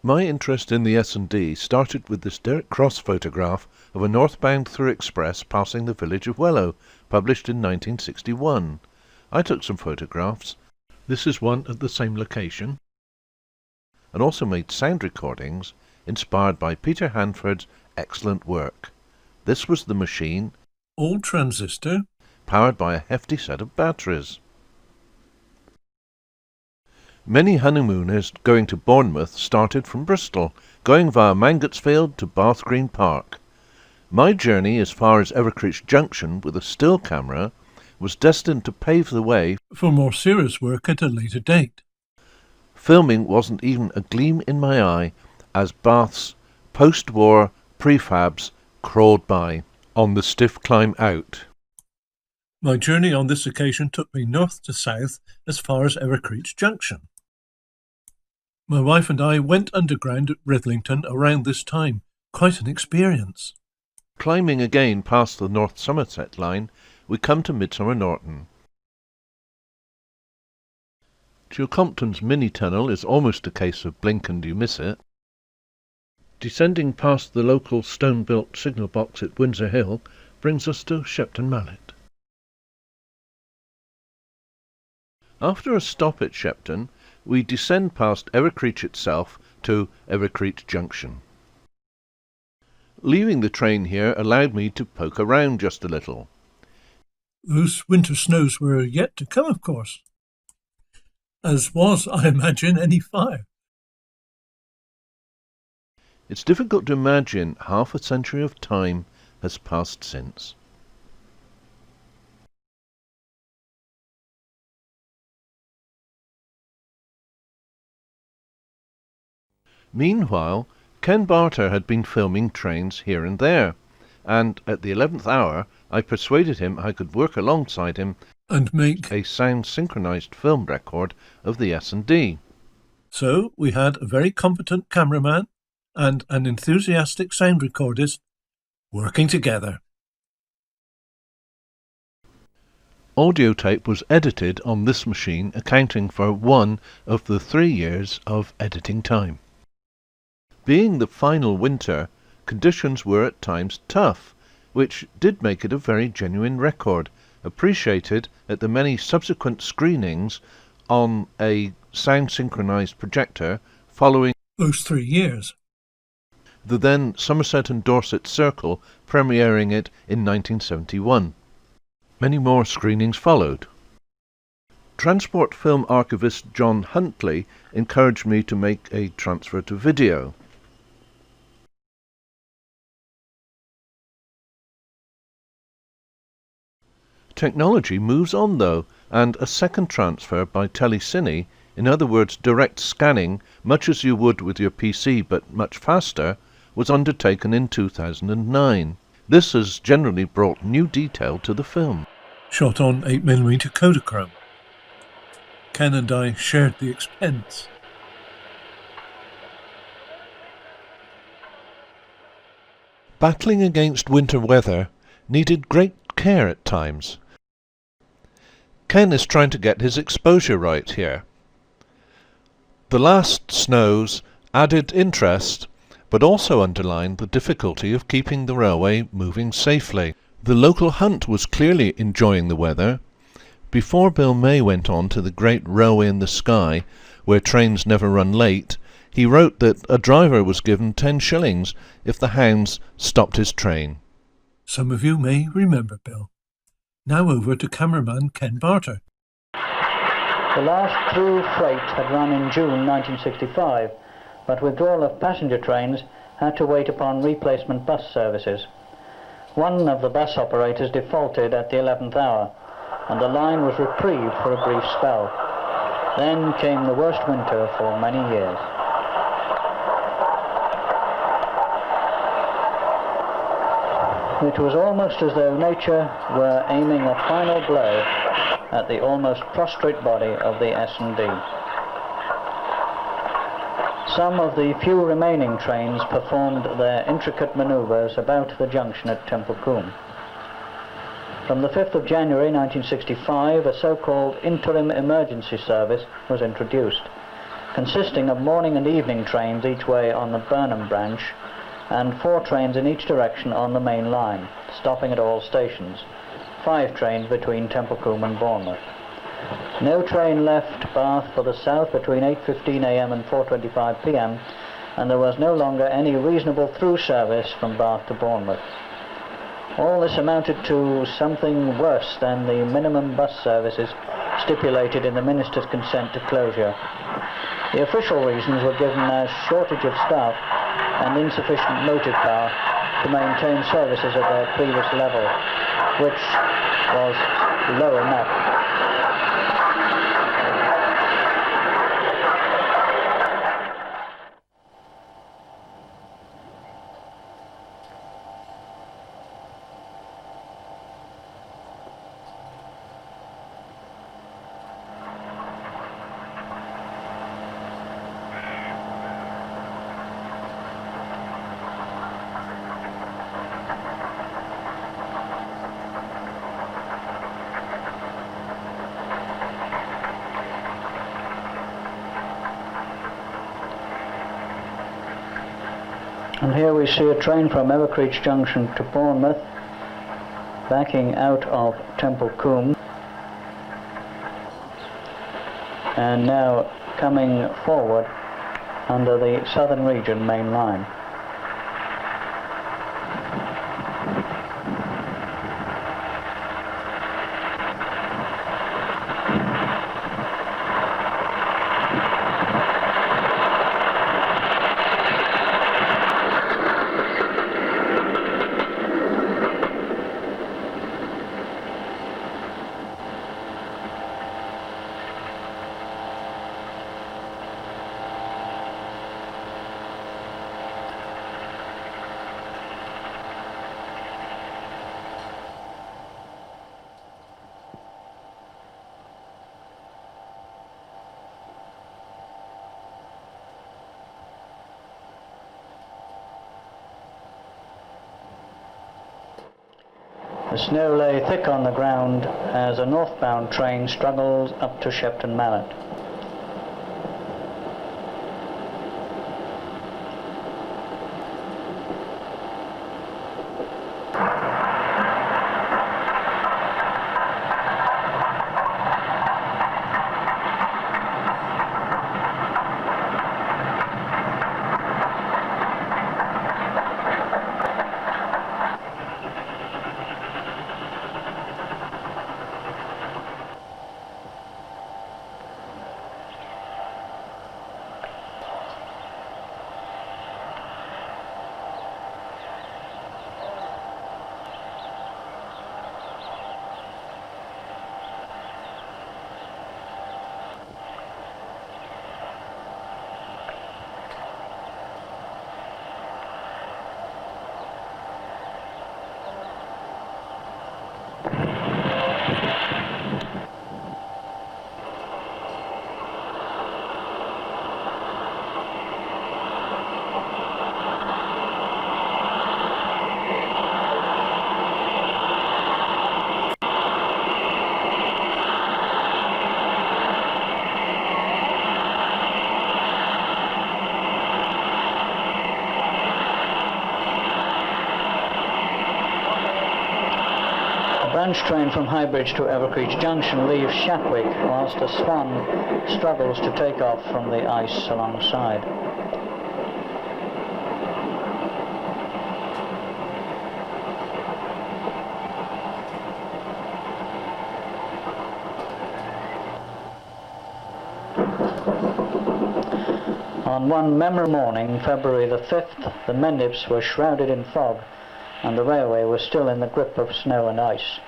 My interest in the S&D started with this Derek Cross photograph of a northbound through express passing the village of Wellow, published in 1961. I took some photographs. This is one at the same location, and also made sound recordings inspired by Peter Hanford's excellent work. This was the machine, old transistor, powered by a hefty set of batteries. Many honeymooners going to Bournemouth started from Bristol, going via Mangotsfield to Bath Green Park. My journey as far as Evercreech Junction with a still camera was destined to pave the way for more serious work at a later date. Filming wasn't even a gleam in my eye as Bath's post-war prefabs crawled by on the stiff climb out. My journey on this occasion took me north to south as far as Evercreech Junction. My wife and I went underground at Rithington around this time. Quite an experience. Climbing again past the North Somerset line, we come to Midsummer Norton. Chilcompton's mini-tunnel is almost a case of blink and you miss it. Descending past the local stone-built signal box at Windsor Hill brings us to Shepton Mallet. After a stop at Shepton, we descend past Evercreech itself to Evercreech Junction. Leaving the train here allowed me to poke around just a little. Those winter snows were yet to come, of course, as was, I imagine, any fire. It's difficult to imagine half a century of time has passed since. Meanwhile, Ken Barter had been filming trains here and there, and at the 11th hour I persuaded him I could work alongside him and make a sound-synchronized film record of the S&D. So we had a very competent cameraman and an enthusiastic sound recordist working together. Audio tape was edited on this machine, accounting for 1 of the 3 years of editing time. Being the final winter, conditions were at times tough, which did make it a very genuine record, appreciated at the many subsequent screenings on a sound-synchronized projector following those 3 years. The then Somerset and Dorset Circle premiering it in 1971. Many more screenings followed. Transport film archivist John Huntley encouraged me to make a transfer to video. Technology moves on though, and a second transfer by telecine, in other words direct scanning, much as you would with your PC but much faster, was undertaken in 2009. This has generally brought new detail to the film. Shot on 8mm Kodachrome. Ken and I shared the expense. Battling against winter weather needed great care at times. Ken is trying to get his exposure right here. The last snows added interest, but also underlined the difficulty of keeping the railway moving safely. The local Hunt was clearly enjoying the weather. Before Bill May went on to the great Railway in the Sky, where trains never run late, he wrote that a driver was given 10 shillings if the hounds stopped his train. Some of you may remember Bill. Now over to cameraman Ken Barter. The last through freight had run in June 1965, but withdrawal of passenger trains had to wait upon replacement bus services. One of the bus operators defaulted at the 11th hour, and the line was reprieved for a brief spell. Then came the worst winter for many years. It was almost as though nature were aiming a final blow at the almost prostrate body of the S&D. Some of the few remaining trains performed their intricate manoeuvres about the junction at Temple Combe. From the 5th of January 1965, a so-called interim emergency service was introduced. consisting of morning and evening trains each way on the Burnham branch, and 4 trains in each direction on the main line, stopping at all stations. 5 trains between Templecombe and Bournemouth. No train left Bath for the south between 8:15 a.m. and 4:25 p.m, and there was no longer any reasonable through service from Bath to Bournemouth. All this amounted to something worse than the minimum bus services stipulated in the Minister's consent to closure. The official reasons were given as shortage of staff and insufficient motive power to maintain services at their previous level, which was low enough. And here we see a train from Evercreech Junction to Bournemouth, backing out of Templecombe, and now coming forward under the Southern Region main line. The snow lay thick on the ground as a northbound train struggled up to Shepton Mallet. Branch train from Highbridge to Evercreech Junction leaves Shapwick, whilst a Swan struggles to take off from the ice alongside. On one memorable morning, February the 5th, the Mendips were shrouded in fog and the railway was still in the grip of snow and ice.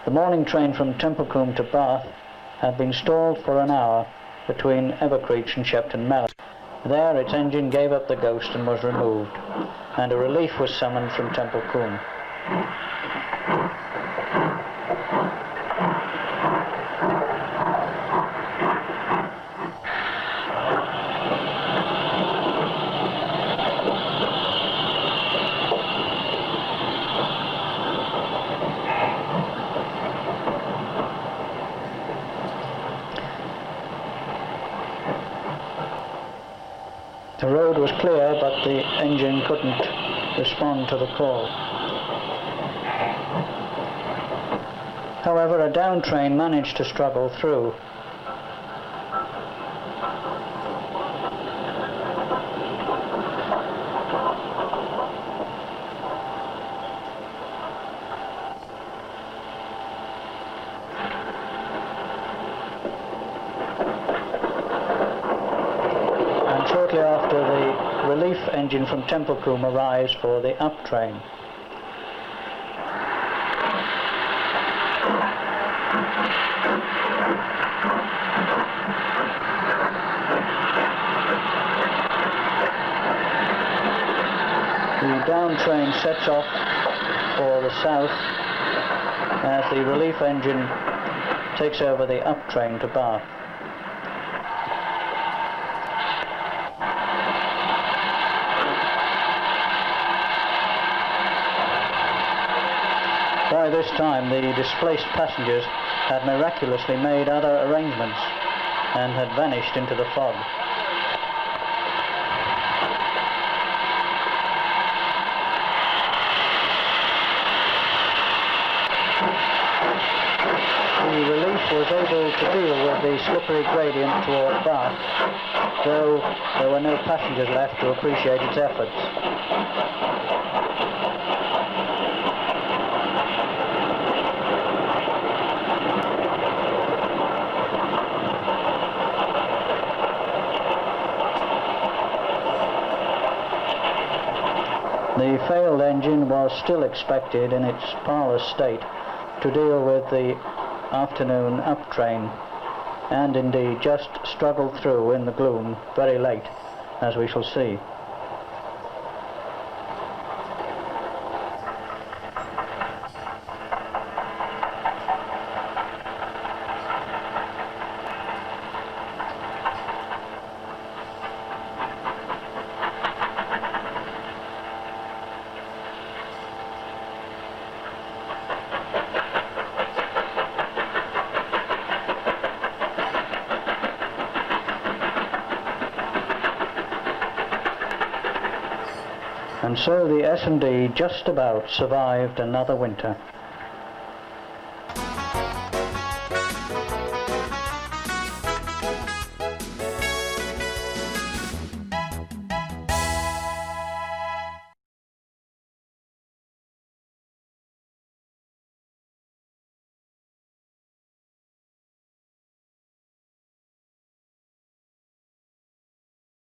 The morning train from Templecombe to Bath had been stalled for an hour between Evercreech and Shepton Mallet. There its engine gave up the ghost and was removed, and a relief was summoned from Templecombe. The road was clear, but the engine couldn't respond to the call. However, a down train managed to struggle through. Shortly after, the relief engine from Templecombe arrives for the up train. The down train sets off for the south as the relief engine takes over the up train to Bath. By this time, the displaced passengers had miraculously made other arrangements and had vanished into the fog. The relief was able to deal with the slippery gradient toward Bath, though there were no passengers left to appreciate its efforts. The failed engine was still expected in its parlous state to deal with the afternoon up train, and indeed just struggled through in the gloom very late, as we shall see. And so the S&D just about survived another winter.